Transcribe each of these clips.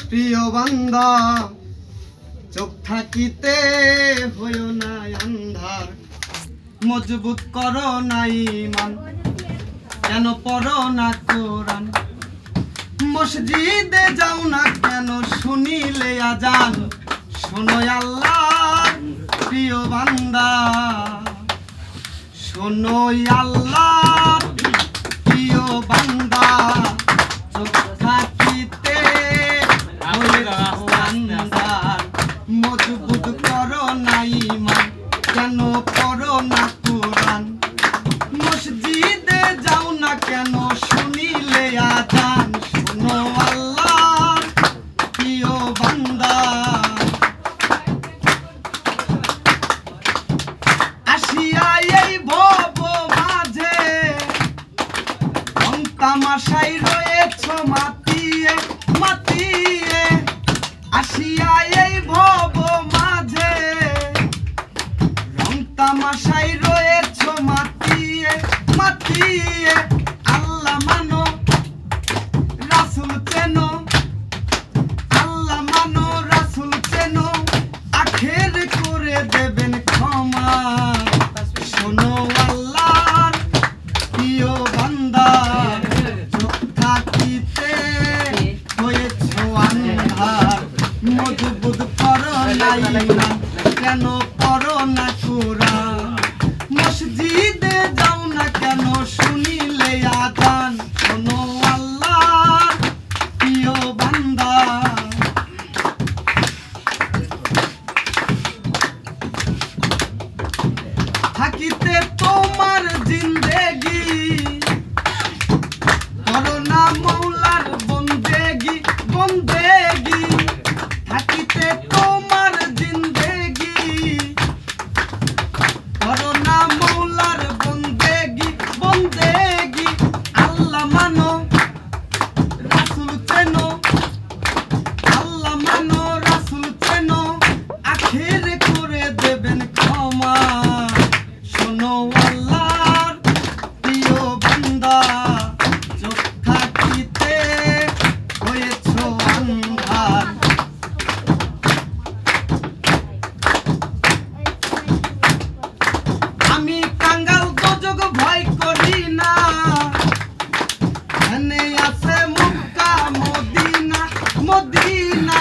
প্রিয় বান্দা চোখ থাকিতে হইও না আন্ধার মজবুত করো না ঈমান কেন পড়ো না কোরআন মসজিদে যাও না কেন শুনিলে আজান শোনো আল্লাহর প্রিয় বান্দা শোনো আল্লাহর প্রিয় বান্দা চোখ থাকিতে আন্ধার মজবুত করো না ঈমান কেন পড়ো না কোরআন মসজিদে যাও না কেন শুনিলে আজান শোনো আল্লাহর প্রিয় বান্দা আসিয়া এই ভব মাঝে তামাশাই রয়েছ মাতিয়ে মাতিয়ে আসিয়া এই ভব মাঝে রং তামাশাই রয়েছ মাতিয়ে মাতিয়ে আল্লাহ মানো রাসূল চেনো আল্লাহ মানো রাসূল চেনো আখের করে দেবেন ক্ষমা শোনো আল্লাহর প্রিয় বান্দা চোখ থাকিতে হয়েছ আন্ধার মজবুত করো না ঈমান কেন পড়ো না কোরআন মসজিদে যাও না কেন শুনিলে আজান শোনো আল্লাহর প্রিয় বান্দা থাকিতে তোমার জিন্দেগি করো না মৌলার বন্দেগি বন্দেগি থাকিতে তোমার জিন্দেগি করো না মৌলার বন্দেগি বন্দেগি আল্লাহ মানো রাসূল চেনো আল্লাহ মানো রাসূল চেনো আখের করে দেবেন ক্ষমা শোনো আল্লাহর প্রিয় বান্দা চোখ থাকিতে হয়েছ আন্ধার আমি কাঙ্গাল দোজগ ভয় করি না এনে আছে মক্কা মদিনা মদিনা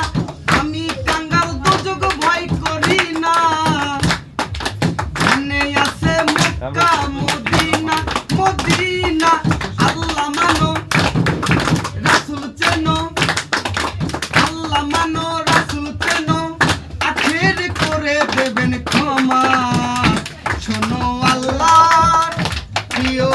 আমি কাঙ্গাল দোজগ ভয় করি না এনে আছে মক্কা মদিনা মদিনা আল্লাহ মানো রাসূল চেনো আল্লাহ মানো রাসূল চেনো আখের করে দেবেন ক্ষমা শোনো আল্লাহর প্রিয়